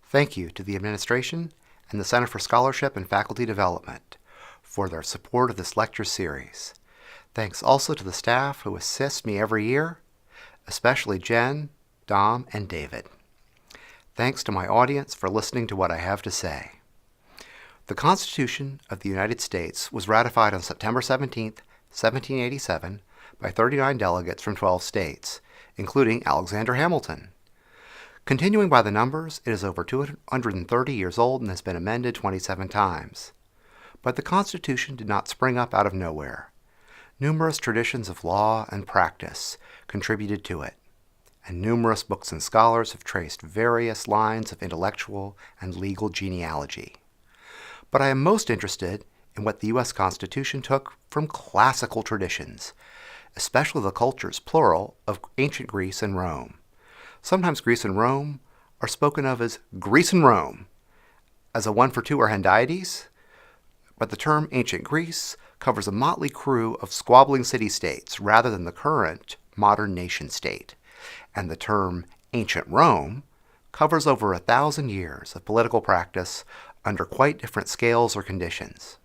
Thank you to the administration and the Center for Scholarship and Faculty Development for their support of this lecture series. Thanks also to the staff who assist me every year, especially Jen, Dom, and David. Thanks to my audience for listening to what I have to say. The Constitution of the United States was ratified on September 17, 1787, by 39 delegates from 12 states, including Alexander Hamilton. Continuing by the numbers, it is over 230 years old and has been amended 27 times. But the Constitution did not spring up out of nowhere. Numerous traditions of law and practice contributed to it, and numerous books and scholars have traced various lines of intellectual and legal genealogy. But I am most interested in what the U.S. Constitution took from classical traditions, especially the cultures, plural, of ancient Greece and Rome. Sometimes Greece and Rome are spoken of as Greece and Rome, as a one for two are hendiades, but the term ancient Greece covers a motley crew of squabbling city-states rather than the current modern nation-state, and the term ancient Rome covers over 1,000 years of political practice under quite different scales or conditions.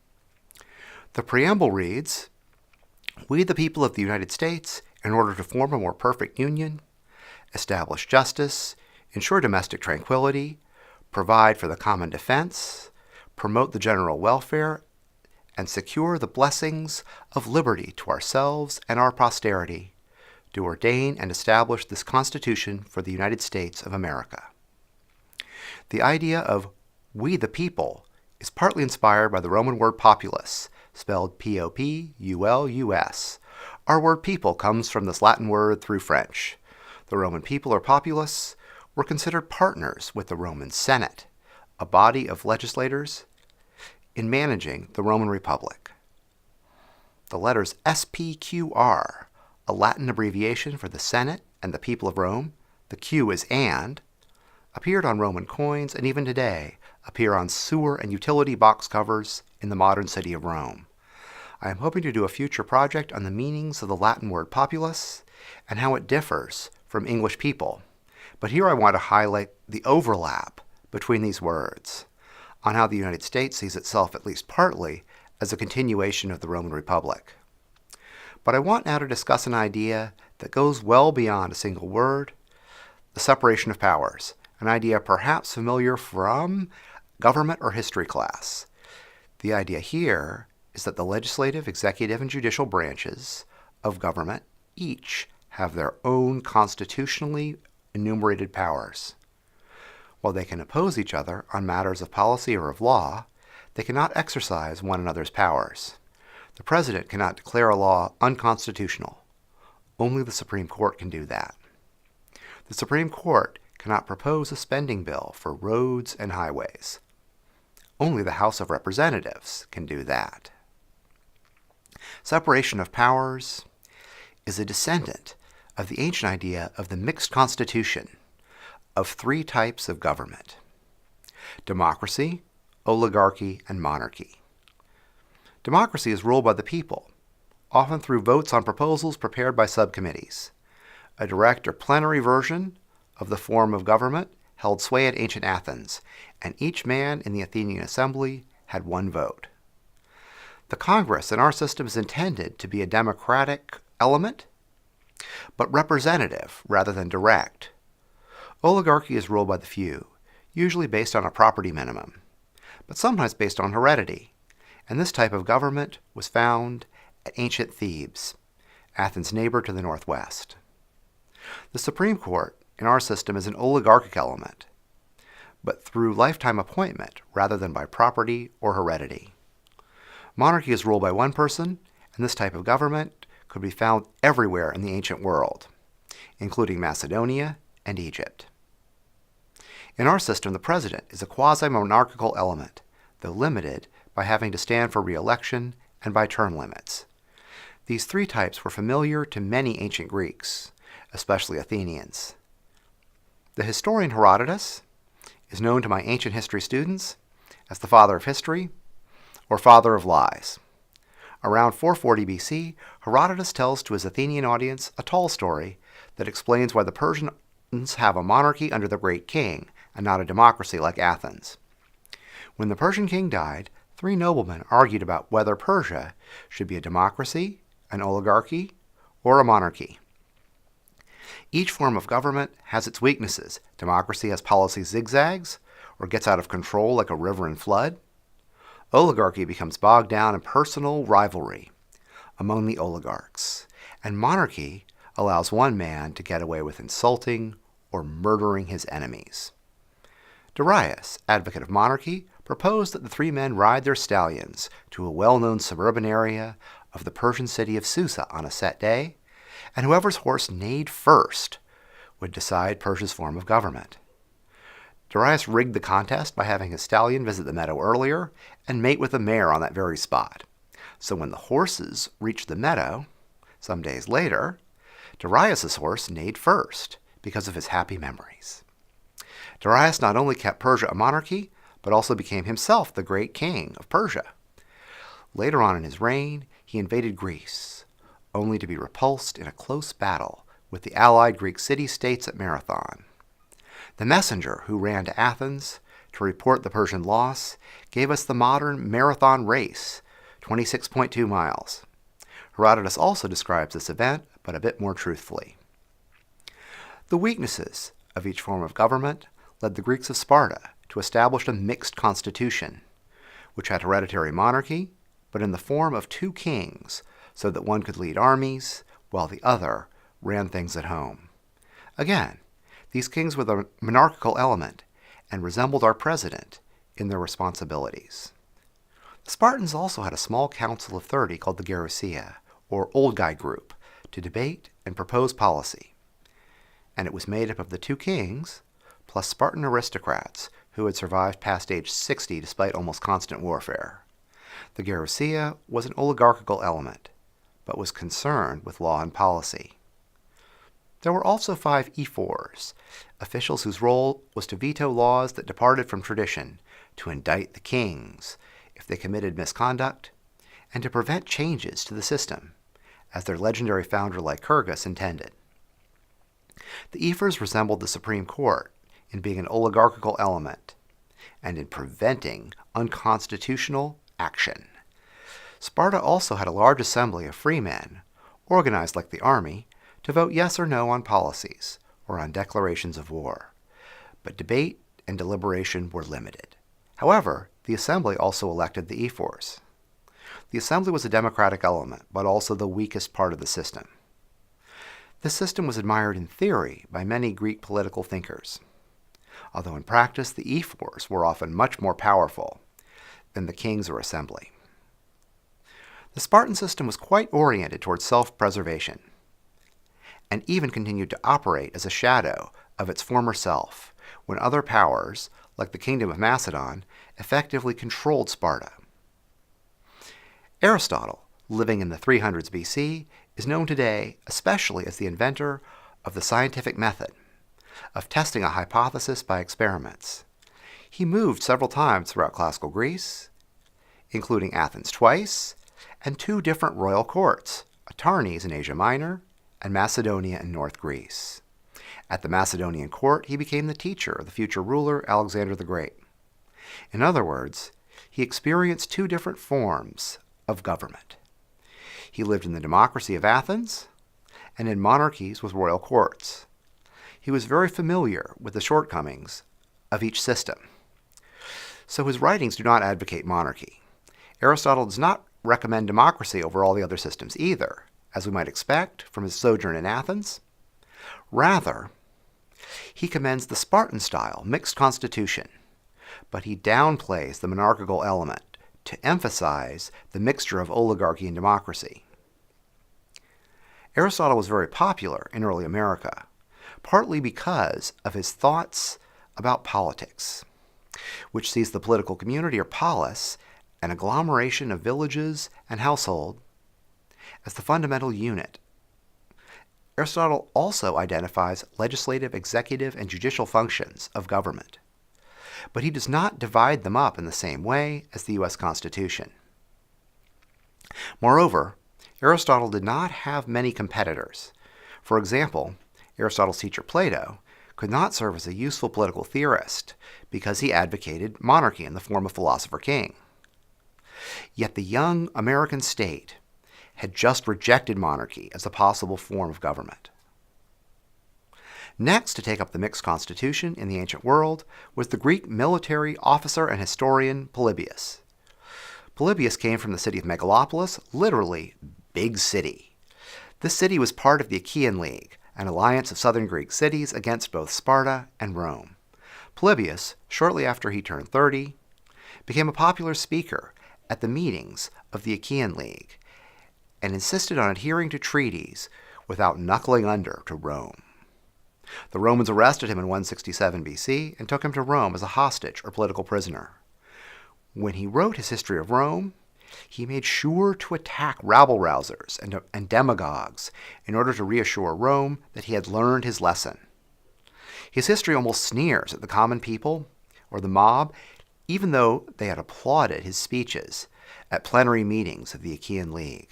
The preamble reads, "We, the people of the United States, in order to form a more perfect union, establish justice, ensure domestic tranquility, provide for the common defense, promote the general welfare, and secure the blessings of liberty to ourselves and our posterity, do ordain and establish this Constitution for the United States of America." The idea of "we the people" is partly inspired by the Roman word populus, spelled P-O-P-U-L-U-S. Our word people comes from this Latin word through French. The Roman people, or populace, were considered partners with the Roman Senate, a body of legislators, in managing the Roman Republic. The letters SPQR, a Latin abbreviation for the Senate and the people of Rome, the Q is and, appeared on Roman coins and even today appear on sewer and utility box covers in the modern city of Rome. I am hoping to do a future project on the meanings of the Latin word populus and how it differs from English people, but here I want to highlight the overlap between these words, on how the United States sees itself at least partly as a continuation of the Roman Republic. But I want now to discuss an idea that goes well beyond a single word, the separation of powers, an idea perhaps familiar from government or history class. The idea here is that the legislative, executive, and judicial branches of government each have their own constitutionally enumerated powers. While they can oppose each other on matters of policy or of law, they cannot exercise one another's powers. The president cannot declare a law unconstitutional. Only the Supreme Court can do that. The Supreme Court cannot propose a spending bill for roads and highways. Only the House of Representatives can do that. Separation of powers is a descendant of the ancient idea of the mixed constitution of three types of government: democracy, oligarchy, and monarchy. Democracy is ruled by the people, often through votes on proposals prepared by subcommittees. A direct or plenary version of the form of government held sway at ancient Athens, and each man in the Athenian assembly had one vote. The Congress in our system is intended to be a democratic element, but representative rather than direct. Oligarchy is ruled by the few, usually based on a property minimum, but sometimes based on heredity, and this type of government was found at ancient Thebes, Athens' neighbor to the northwest. The Supreme Court in our system is an oligarchic element, but through lifetime appointment rather than by property or heredity. Monarchy is ruled by one person, and this type of government could be found everywhere in the ancient world, including Macedonia and Egypt. In our system, the president is a quasi-monarchical element, though limited by having to stand for re-election and by term limits. These three types were familiar to many ancient Greeks, especially Athenians. The historian Herodotus is known to my ancient history students as the father of history or father of lies. Around 440 BC, Herodotus tells to his Athenian audience a tall story that explains why the Persians have a monarchy under the great king and not a democracy like Athens. When the Persian king died, 3 noblemen argued about whether Persia should be a democracy, an oligarchy, or a monarchy. Each form of government has its weaknesses. Democracy has policy zigzags, or gets out of control like a river in flood. Oligarchy becomes bogged down in personal rivalry among the oligarchs, and monarchy allows one man to get away with insulting or murdering his enemies. Darius, advocate of monarchy, proposed that the 3 men ride their stallions to a well-known suburban area of the Persian city of Susa on a set day, and whoever's horse neighed first would decide Persia's form of government. Darius rigged the contest by having his stallion visit the meadow earlier and mate with the mare on that very spot. So when the horses reached the meadow, some days later, Darius's horse neighed first because of his happy memories. Darius not only kept Persia a monarchy, but also became himself the great king of Persia. Later on in his reign, he invaded Greece, only to be repulsed in a close battle with the allied Greek city-states at Marathon. The messenger who ran to Athens to report the Persian loss gave us the modern marathon race, 26.2 miles. Herodotus also describes this event, but a bit more truthfully. The weaknesses of each form of government led the Greeks of Sparta to establish a mixed constitution, which had hereditary monarchy, but in the form of 2 kings, so that one could lead armies, while the other ran things at home. Again, these kings were the monarchical element and resembled our president in their responsibilities. The Spartans also had a small council of 30 called the Gerousia, or Old Guy Group, to debate and propose policy. And it was made up of the 2 kings, plus Spartan aristocrats who had survived past age 60 despite almost constant warfare. The Gerousia was an oligarchical element, but was concerned with law and policy. There were also 5 ephors, officials whose role was to veto laws that departed from tradition, to indict the kings if they committed misconduct, and to prevent changes to the system, as their legendary founder Lycurgus intended. The ephors resembled the Supreme Court in being an oligarchical element and in preventing unconstitutional action. Sparta also had a large assembly of free men, organized like the army, to vote yes or no on policies or on declarations of war. But debate and deliberation were limited. However, the assembly also elected the ephors. The assembly was a democratic element, but also the weakest part of the system. This system was admired in theory by many Greek political thinkers, although in practice the ephors were often much more powerful than the kings or assembly. The Spartan system was quite oriented towards self-preservation, and even continued to operate as a shadow of its former self when other powers, like the Kingdom of Macedon, effectively controlled Sparta. Aristotle, living in the 300s BC, is known today especially as the inventor of the scientific method, of testing a hypothesis by experiments. He moved several times throughout classical Greece, including Athens twice, and 2 different royal courts, Atarnes in Asia Minor and Macedonia in North Greece. At the Macedonian court, he became the teacher of the future ruler Alexander the Great. In other words, he experienced 2 different forms of government. He lived in the democracy of Athens and in monarchies with royal courts. He was very familiar with the shortcomings of each system. So his writings do not advocate monarchy. Aristotle does not recommend democracy over all the other systems either, as we might expect from his sojourn in Athens. Rather, he commends the Spartan-style mixed constitution, but he downplays the monarchical element to emphasize the mixture of oligarchy and democracy. Aristotle was very popular in early America, partly because of his thoughts about politics, which sees the political community or polis, an agglomeration of villages and household, as the fundamental unit. Aristotle also identifies legislative, executive, and judicial functions of government, but he does not divide them up in the same way as the U.S. Constitution. Moreover, Aristotle did not have many competitors. For example, Aristotle's teacher Plato could not serve as a useful political theorist because he advocated monarchy in the form of philosopher-king. Yet the young American state had just rejected monarchy as a possible form of government. Next to take up the mixed constitution in the ancient world was the Greek military officer and historian Polybius. Polybius came from the city of Megalopolis, literally big city. This city was part of the Achaean League, an alliance of southern Greek cities against both Sparta and Rome. Polybius, shortly after he turned 30, became a popular speaker at the meetings of the Achaean League and insisted on adhering to treaties without knuckling under to Rome. The Romans arrested him in 167 BC and took him to Rome as a hostage or political prisoner. When he wrote his history of Rome, he made sure to attack rabble-rousers and demagogues in order to reassure Rome that he had learned his lesson. His history almost sneers at the common people, or the mob, even though they had applauded his speeches at plenary meetings of the Achaean League.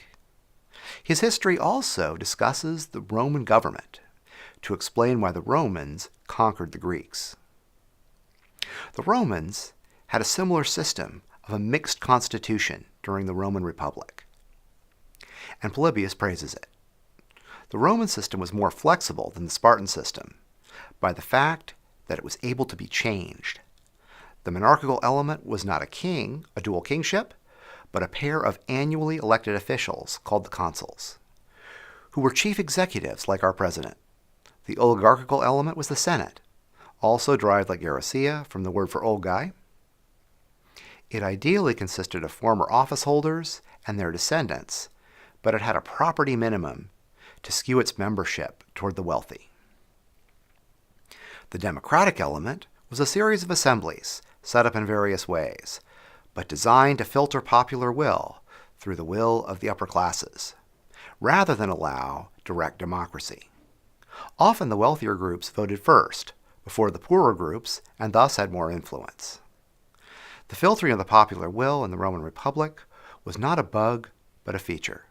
His history also discusses the Roman government to explain why the Romans conquered the Greeks. The Romans had a similar system of a mixed constitution during the Roman Republic, and Polybius praises it. The Roman system was more flexible than the Spartan system by the fact that it was able to be changed. The monarchical element was not a king, a dual kingship, but a pair of annually elected officials called the consuls, who were chief executives like our president. The oligarchical element was the Senate, also derived like Erosia from the word for old guy. It ideally consisted of former office holders and their descendants, but it had a property minimum to skew its membership toward the wealthy. The democratic element was a series of assemblies set up in various ways, but designed to filter popular will through the will of the upper classes, rather than allow direct democracy. Often the wealthier groups voted first, before the poorer groups, and thus had more influence. The filtering of the popular will in the Roman Republic was not a bug, but a feature.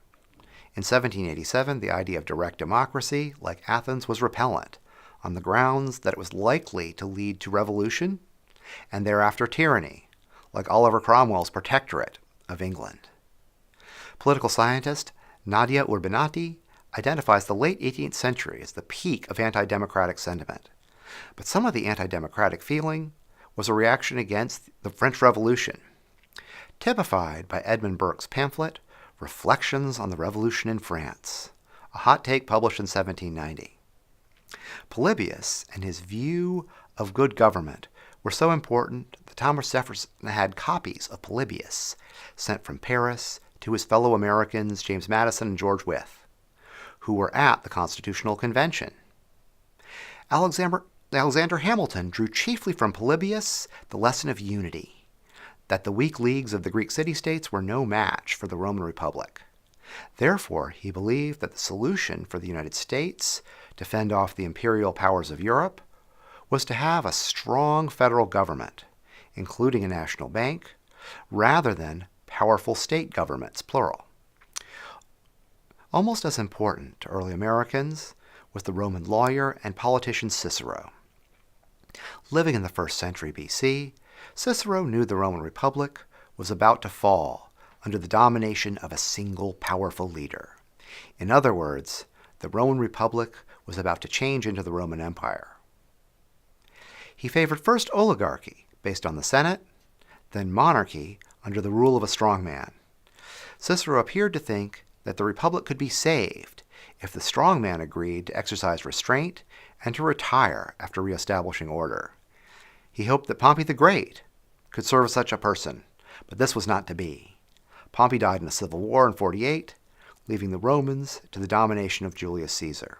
In 1787, the idea of direct democracy, like Athens, was repellent, on the grounds that it was likely to lead to revolution, and thereafter tyranny, like Oliver Cromwell's Protectorate of England. Political scientist Nadia Urbinati identifies the late 18th century as the peak of anti-democratic sentiment. But some of the anti-democratic feeling was a reaction against the French Revolution, typified by Edmund Burke's pamphlet, Reflections on the Revolution in France, a hot take published in 1790. Polybius and his view of good government were so important that Thomas Jefferson had copies of Polybius sent from Paris to his fellow Americans James Madison and George Wythe, who were at the Constitutional Convention. Alexander Hamilton drew chiefly from Polybius the lesson of unity, that the weak leagues of the Greek city-states were no match for the Roman Republic. Therefore, he believed that the solution for the United States to fend off the imperial powers of Europe was to have a strong federal government, including a national bank, rather than powerful state governments, plural. Almost as important to early Americans was the Roman lawyer and politician Cicero. Living in the 1st century BC, Cicero knew the Roman Republic was about to fall under the domination of a single powerful leader. In other words, the Roman Republic was about to change into the Roman Empire. He favored first oligarchy, based on the Senate, then monarchy under the rule of a strongman. Cicero appeared to think that the republic could be saved if the strongman agreed to exercise restraint and to retire after reestablishing order. He hoped that Pompey the Great could serve as such a person, but this was not to be. Pompey died in a civil war in 48, leaving the Romans to the domination of Julius Caesar.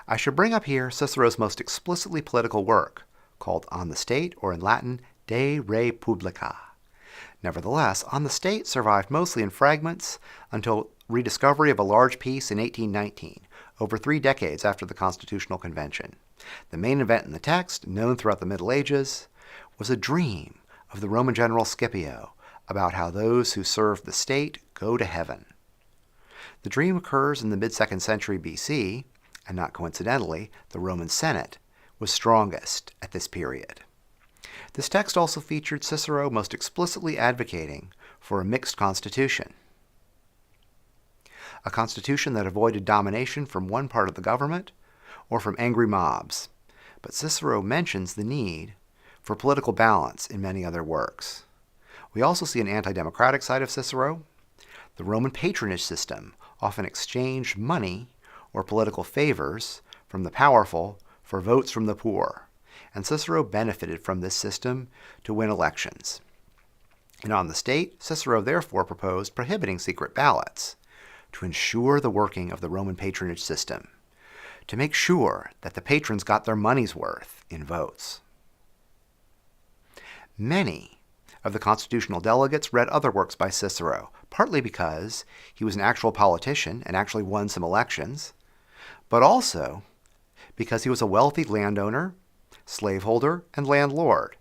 I should bring up here Cicero's most explicitly political work, called On the State, or in Latin, De Re Publica. Nevertheless, On the State survived mostly in fragments until rediscovery of a large piece in 1819, over 3 decades after the Constitutional Convention. The main event in the text, known throughout the Middle Ages, was a dream of the Roman general Scipio about how those who serve the state go to heaven. The dream occurs in the mid-2nd century BC, and not coincidentally, the Roman Senate, was strongest at this period. This text also featured Cicero most explicitly advocating for a mixed constitution, a constitution that avoided domination from one part of the government or from angry mobs. But Cicero mentions the need for political balance in many other works. We also see an anti-democratic side of Cicero. The Roman patronage system often exchanged money or political favors from the powerful for votes from the poor, and Cicero benefited from this system to win elections. And on the state, Cicero therefore proposed prohibiting secret ballots to ensure the working of the Roman patronage system, to make sure that the patrons got their money's worth in votes. Many of the constitutional delegates read other works by Cicero, partly because he was an actual politician and actually won some elections, but also because he was a wealthy landowner, slaveholder, and landlord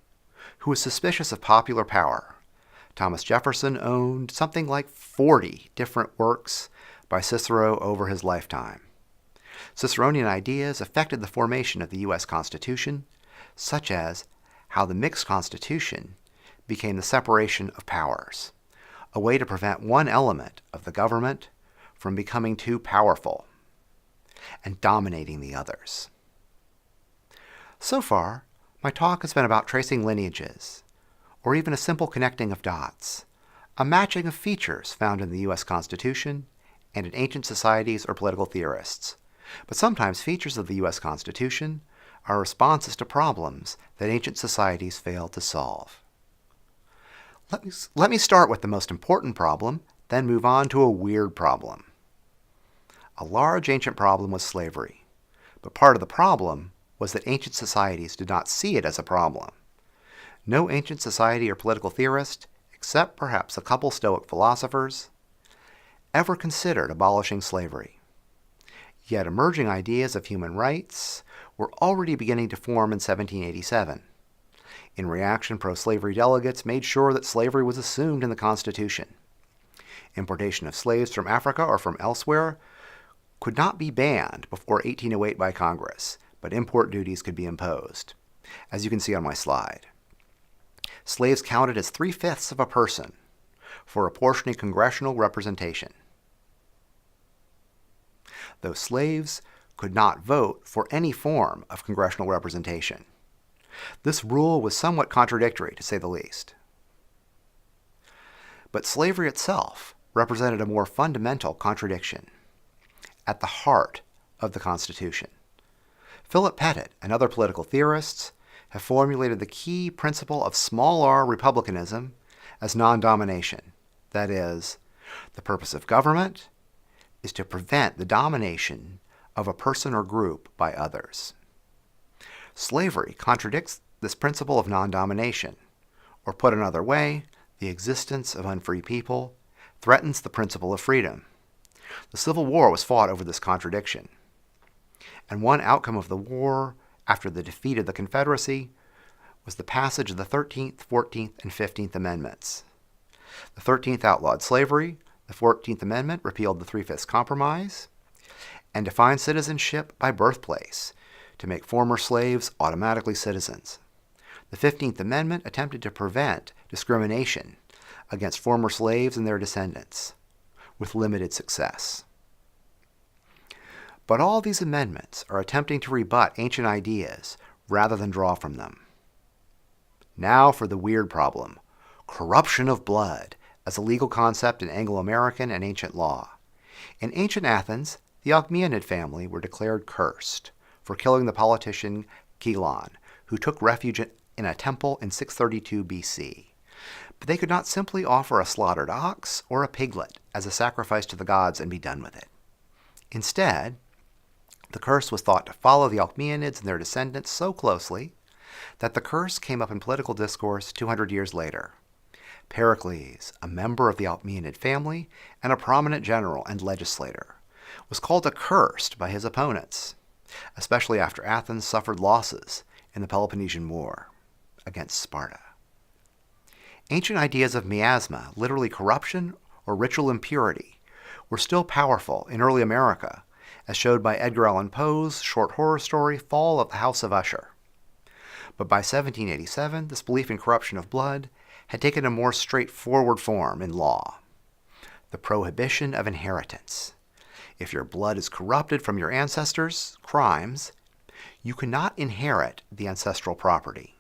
who was suspicious of popular power. Thomas Jefferson owned something like 40 different works by Cicero over his lifetime. Ciceronian ideas affected the formation of the U.S. Constitution, such as how the mixed constitution became the separation of powers, a way to prevent one element of the government from becoming too powerful and dominating the others. So far, my talk has been about tracing lineages, or even a simple connecting of dots, a matching of features found in the U.S. Constitution and in ancient societies or political theorists. But sometimes features of the U.S. Constitution are responses to problems that ancient societies failed to solve. Let me start with the most important problem, then move on to a weird problem. A large ancient problem was slavery, but part of the problem was that ancient societies did not see it as a problem. No ancient society or political theorist, except perhaps a couple Stoic philosophers, ever considered abolishing slavery. Yet emerging ideas of human rights were already beginning to form in 1787. In reaction, pro-slavery delegates made sure that slavery was assumed in the Constitution. Importation of slaves from Africa or from elsewhere could not be banned before 1808 by Congress, but import duties could be imposed, as you can see on my slide. Slaves counted as 3/5 of a person for apportioning congressional representation, though slaves could not vote for any form of congressional representation. This rule was somewhat contradictory, to say the least. But slavery itself represented a more fundamental contradiction at the heart of the Constitution. Philip Pettit and other political theorists have formulated the key principle of small r republicanism as non-domination. That is, the purpose of government is to prevent the domination of a person or group by others. Slavery contradicts this principle of non-domination, or put another way, the existence of unfree people threatens the principle of freedom. The Civil War was fought over this contradiction, and one outcome of the war after the defeat of the Confederacy was the passage of the 13th, 14th, and 15th Amendments. The 13th outlawed slavery, the 14th Amendment repealed the Three-Fifths Compromise, and defined citizenship by birthplace to make former slaves automatically citizens. The 15th Amendment attempted to prevent discrimination against former slaves and their descendants, with limited success. But all these amendments are attempting to rebut ancient ideas rather than draw from them. Now for the weird problem, corruption of blood as a legal concept in Anglo-American and ancient law. In ancient Athens, the Alcmaeonid family were declared cursed for killing the politician Chelon, who took refuge in a temple in 632 BC. But they could not simply offer a slaughtered ox or a piglet as a sacrifice to the gods and be done with it. Instead, the curse was thought to follow the Alcmaeonids and their descendants so closely that the curse came up in political discourse 200 years later. Pericles, a member of the Alcmaeonid family and a prominent general and legislator, was called accursed by his opponents, especially after Athens suffered losses in the Peloponnesian War against Sparta. Ancient ideas of miasma, literally corruption or ritual impurity, were still powerful in early America as showed by Edgar Allan Poe's short horror story Fall of the House of Usher. But by 1787, this belief in corruption of blood had taken a more straightforward form in law: the prohibition of inheritance. If your blood is corrupted from your ancestors' crimes, you cannot inherit the ancestral property.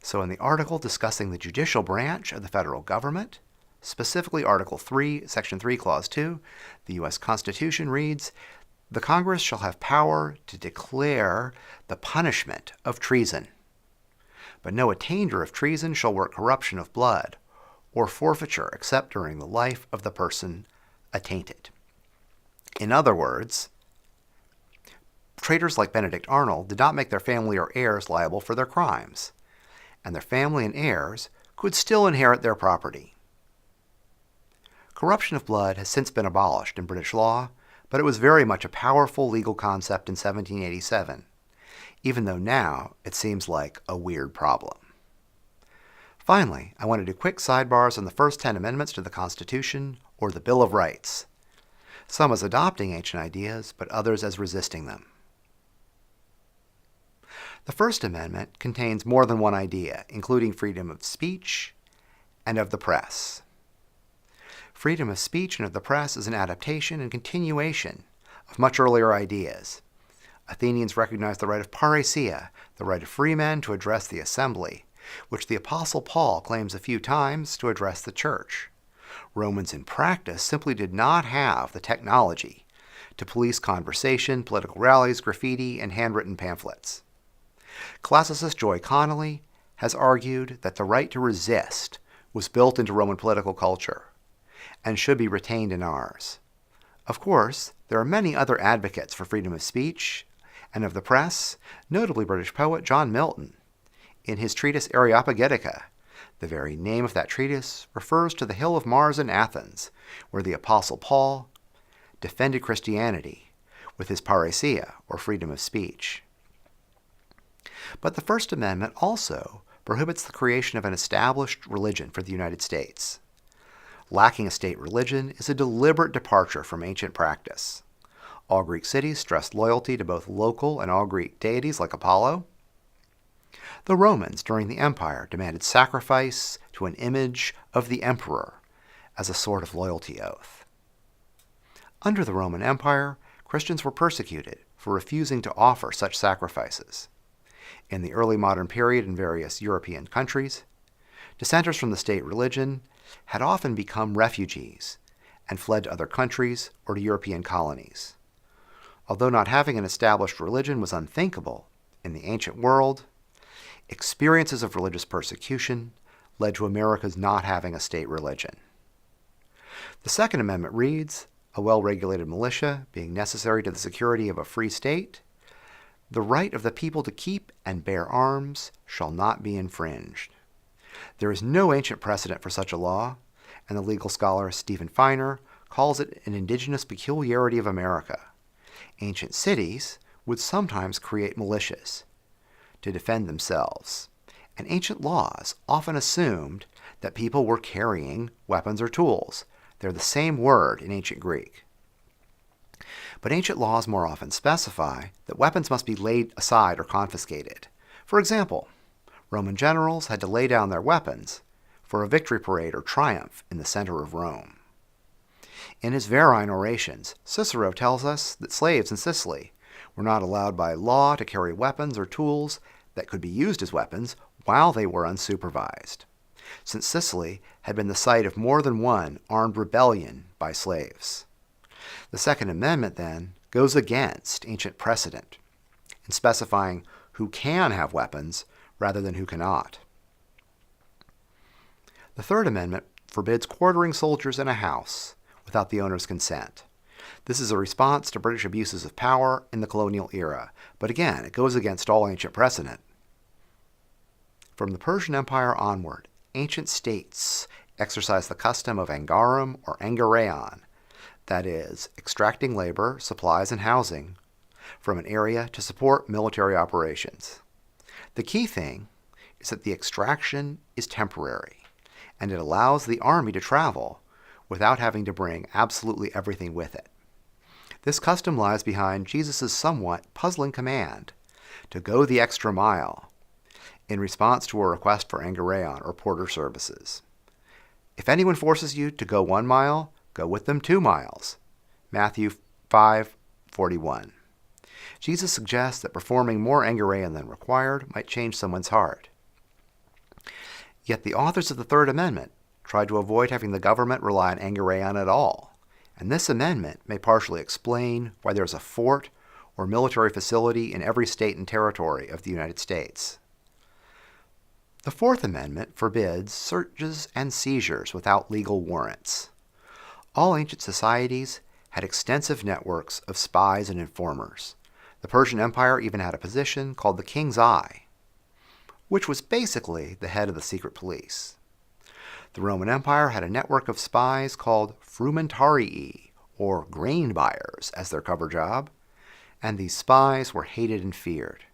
So in the article discussing the judicial branch of the federal government, specifically Article 3, Section 3, Clause 2, the U.S. Constitution reads, "The Congress shall have power to declare the punishment of treason. But no attainder of treason shall work corruption of blood or forfeiture except during the life of the person attainted." In other words, traitors like Benedict Arnold did not make their family or heirs liable for their crimes, and their family and heirs could still inherit their property. Corruption of blood has since been abolished in British law, but it was very much a powerful legal concept in 1787, even though now it seems like a weird problem. Finally, I want to do quick sidebars on the first 10 amendments to the Constitution, or the Bill of Rights, some as adopting ancient ideas, but others as resisting them. The First Amendment contains more than one idea, including freedom of speech and of the press. Freedom of speech and of the press is an adaptation and continuation of much earlier ideas. Athenians recognized the right of parrhesia, the right of free men to address the assembly, which the Apostle Paul claims a few times to address the church. Romans in practice simply did not have the technology to police conversation, political rallies, graffiti, and handwritten pamphlets. Classicist Joy Connolly has argued that the right to resist was built into Roman political culture and should be retained in ours. Of course, there are many other advocates for freedom of speech and of the press, notably British poet John Milton. In his treatise Areopagitica, the very name of that treatise refers to the hill of Mars in Athens, where the Apostle Paul defended Christianity with his parrhesia, or freedom of speech. But the First Amendment also prohibits the creation of an established religion for the United States. Lacking a state religion is a deliberate departure from ancient practice. All Greek cities stressed loyalty to both local and all Greek deities like Apollo. The Romans, during the empire, demanded sacrifice to an image of the emperor as a sort of loyalty oath. Under the Roman Empire, Christians were persecuted for refusing to offer such sacrifices. In the early modern period in various European countries, dissenters from the state religion had often become refugees and fled to other countries or to European colonies. Although not having an established religion was unthinkable in the ancient world, experiences of religious persecution led to America's not having a state religion. The Second Amendment reads, "A well-regulated militia being necessary to the security of a free state, the right of the people to keep and bear arms shall not be infringed." There is no ancient precedent for such a law, and the legal scholar Stephen Feiner calls it an indigenous peculiarity of America. Ancient cities would sometimes create militias to defend themselves, and ancient laws often assumed that people were carrying weapons or tools. They're the same word in ancient Greek. But ancient laws more often specify that weapons must be laid aside or confiscated. For example, Roman generals had to lay down their weapons for a victory parade or triumph in the center of Rome. In his Verrine orations, Cicero tells us that slaves in Sicily were not allowed by law to carry weapons or tools that could be used as weapons while they were unsupervised, since Sicily had been the site of more than one armed rebellion by slaves. The Second Amendment, then, goes against ancient precedent in specifying who can have weapons rather than who cannot. The Third Amendment forbids quartering soldiers in a house without the owner's consent. This is a response to British abuses of power in the colonial era, but again, it goes against all ancient precedent. From the Persian Empire onward, ancient states exercised the custom of angarum or angareon, that is, extracting labor, supplies, and housing from an area to support military operations. The key thing is that the extraction is temporary, and it allows the army to travel without having to bring absolutely everything with it. This custom lies behind Jesus' somewhat puzzling command to go the extra mile in response to a request for angereon or porter services. If anyone forces you to go 1 mile, go with them 2 miles. Matthew 5:41. Jesus suggests that performing more angereon than required might change someone's heart. Yet the authors of the Third Amendment tried to avoid having the government rely on angereon at all, and this amendment may partially explain why there's a fort or military facility in every state and territory of the United States. The Fourth Amendment forbids searches and seizures without legal warrants. All ancient societies had extensive networks of spies and informers. The Persian Empire even had a position called the King's Eye, which was basically the head of the secret police. The Roman Empire had a network of spies called frumentarii, or grain buyers, as their cover job, and these spies were hated and feared.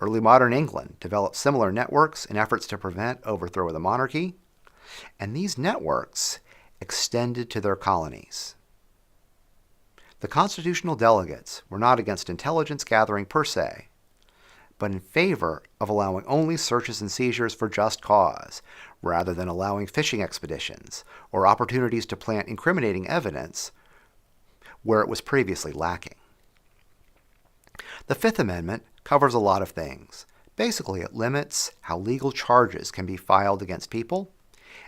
Early modern England developed similar networks in efforts to prevent overthrow of the monarchy, and these networks extended to their colonies. The constitutional delegates were not against intelligence gathering per se, but in favor of allowing only searches and seizures for just cause, rather than allowing fishing expeditions or opportunities to plant incriminating evidence where it was previously lacking. The Fifth Amendment covers a lot of things. Basically, it limits how legal charges can be filed against people,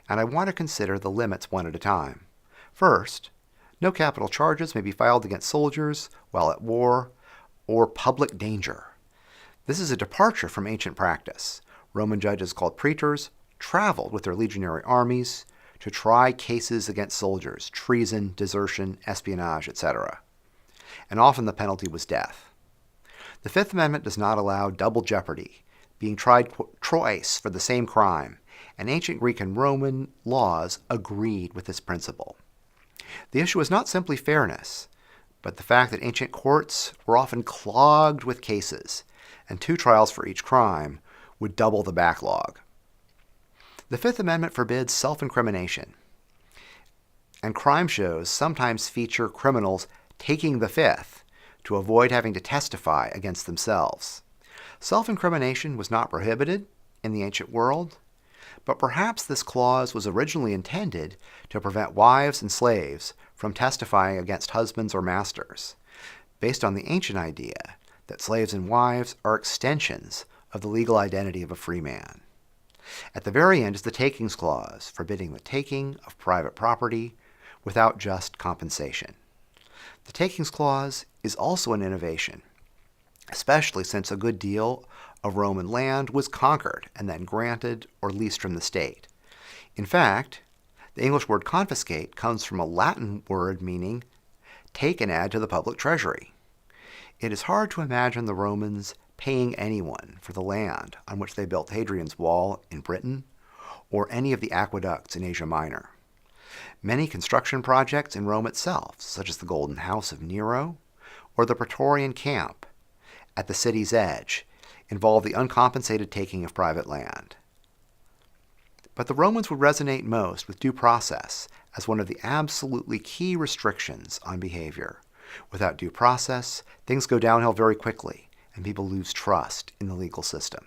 and I want to consider the limits one at a time. First, no capital charges may be filed against soldiers while at war or public danger. This is a departure from ancient practice. Roman judges called praetors traveled with their legionary armies to try cases against soldiers, treason, desertion, espionage, etc. And often the penalty was death. The Fifth Amendment does not allow double jeopardy, being tried twice for the same crime, and ancient Greek and Roman laws agreed with this principle. The issue is not simply fairness, but the fact that ancient courts were often clogged with cases, and 2 trials for each crime would double the backlog. The Fifth Amendment forbids self-incrimination, and crime shows sometimes feature criminals taking the Fifth to avoid having to testify against themselves. Self-incrimination was not prohibited in the ancient world, but perhaps this clause was originally intended to prevent wives and slaves from testifying against husbands or masters, based on the ancient idea that slaves and wives are extensions of the legal identity of a free man. At the very end is the Takings Clause, forbidding the taking of private property without just compensation. The Takings Clause is also an innovation, especially since a good deal of Roman land was conquered and then granted or leased from the state. In fact, the English word confiscate comes from a Latin word meaning take and add to the public treasury. It is hard to imagine the Romans paying anyone for the land on which they built Hadrian's Wall in Britain or any of the aqueducts in Asia Minor. Many construction projects in Rome itself, such as the Golden House of Nero or the Praetorian Camp at the city's edge, involve the uncompensated taking of private land. But the Romans would resonate most with due process as one of the absolutely key restrictions on behavior. Without due process, things go downhill very quickly, and people lose trust in the legal system.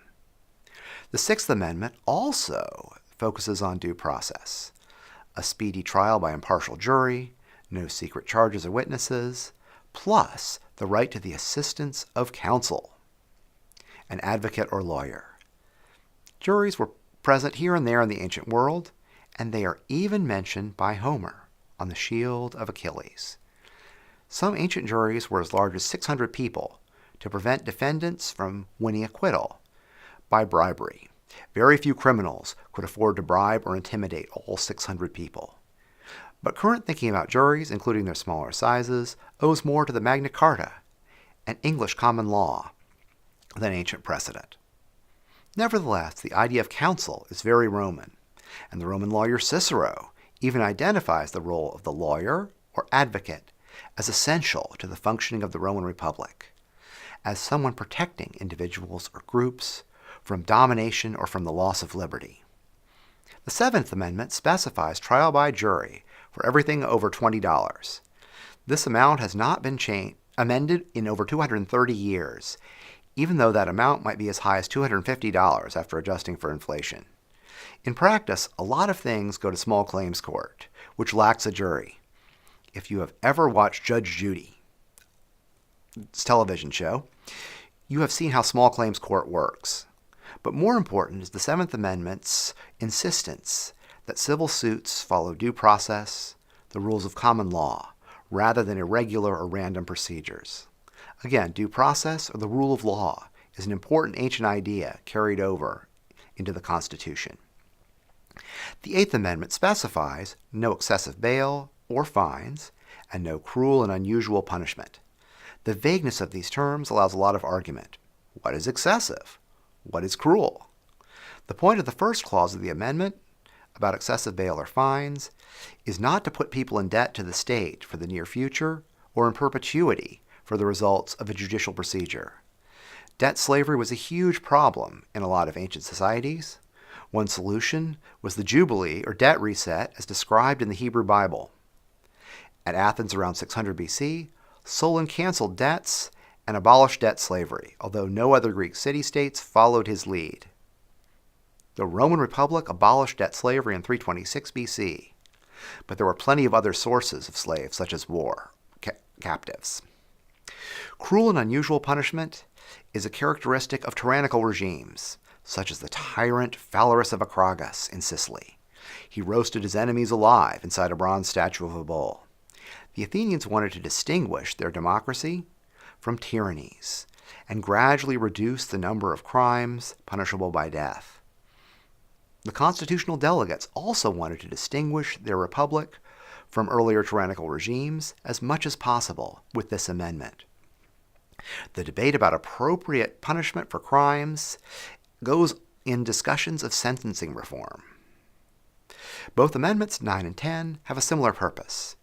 The Sixth Amendment also focuses on due process. A speedy trial by impartial jury, no secret charges or witnesses, plus the right to the assistance of counsel, an advocate or lawyer. Juries were present here and there in the ancient world, and they are even mentioned by Homer on the shield of Achilles. Some ancient juries were as large as 600 people to prevent defendants from winning acquittal by bribery. Very few criminals could afford to bribe or intimidate all 600 people. But current thinking about juries, including their smaller sizes, owes more to the Magna Carta and English common law than ancient precedent. Nevertheless, the idea of counsel is very Roman, and the Roman lawyer Cicero even identifies the role of the lawyer or advocate as essential to the functioning of the Roman Republic, as someone protecting individuals or groups from domination or from the loss of liberty. The Seventh Amendment specifies trial by jury for everything over $20. This amount has not been amended in over 230 years, even though that amount might be as high as $250 after adjusting for inflation. In practice, a lot of things go to small claims court, which lacks a jury. If you have ever watched Judge Judy, its television show, you have seen how small claims court works. But more important is the Seventh Amendment's insistence that civil suits follow due process, the rules of common law, rather than irregular or random procedures. Again, due process, or the rule of law, is an important ancient idea carried over into the Constitution. The Eighth Amendment specifies no excessive bail or fines, and no cruel and unusual punishment. The vagueness of these terms allows a lot of argument. What is excessive? What is cruel? The point of the first clause of the amendment, about excessive bail or fines, is not to put people in debt to the state for the near future or in perpetuity for the results of a judicial procedure. Debt slavery was a huge problem in a lot of ancient societies. One solution was the Jubilee or debt reset as described in the Hebrew Bible. At Athens around 600 BC, Solon canceled debts and abolished debt slavery, although no other Greek city-states followed his lead. The Roman Republic abolished debt slavery in 326 BC, but there were plenty of other sources of slaves, such as war, captives. Cruel and unusual punishment is a characteristic of tyrannical regimes, such as the tyrant Phalaris of Acragas in Sicily. He roasted his enemies alive inside a bronze statue of a bull. The Athenians wanted to distinguish their democracy from tyrannies and gradually reduce the number of crimes punishable by death. The constitutional delegates also wanted to distinguish their republic from earlier tyrannical regimes as much as possible with this amendment. The debate about appropriate punishment for crimes goes in discussions of sentencing reform. Both Amendments 9 and 10 have a similar purpose: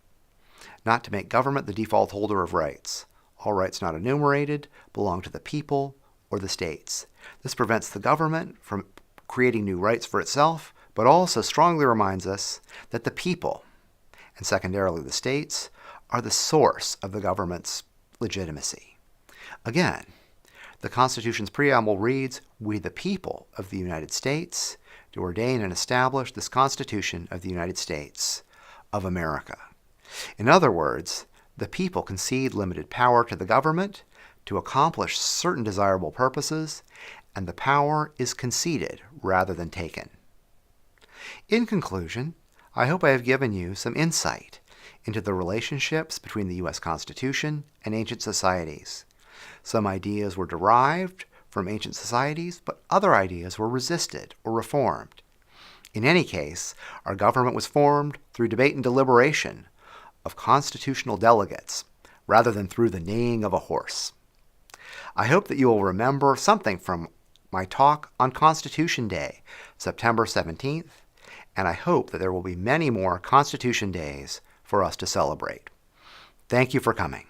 not to make government the default holder of rights. All rights not enumerated belong to the people or the states. This prevents the government from creating new rights for itself, but also strongly reminds us that the people, and secondarily the states, are the source of the government's legitimacy. Again, the Constitution's preamble reads, "We the people of the United States do ordain and establish this Constitution of the United States of America." In other words, the people concede limited power to the government to accomplish certain desirable purposes, and the power is conceded rather than taken. In conclusion, I hope I have given you some insight into the relationships between the U.S. Constitution and ancient societies. Some ideas were derived from ancient societies, but other ideas were resisted or reformed. In any case, our government was formed through debate and deliberation of constitutional delegates, rather than through the neighing of a horse. I hope that you will remember something from my talk on Constitution Day, September 17th, and I hope that there will be many more Constitution Days for us to celebrate. Thank you for coming.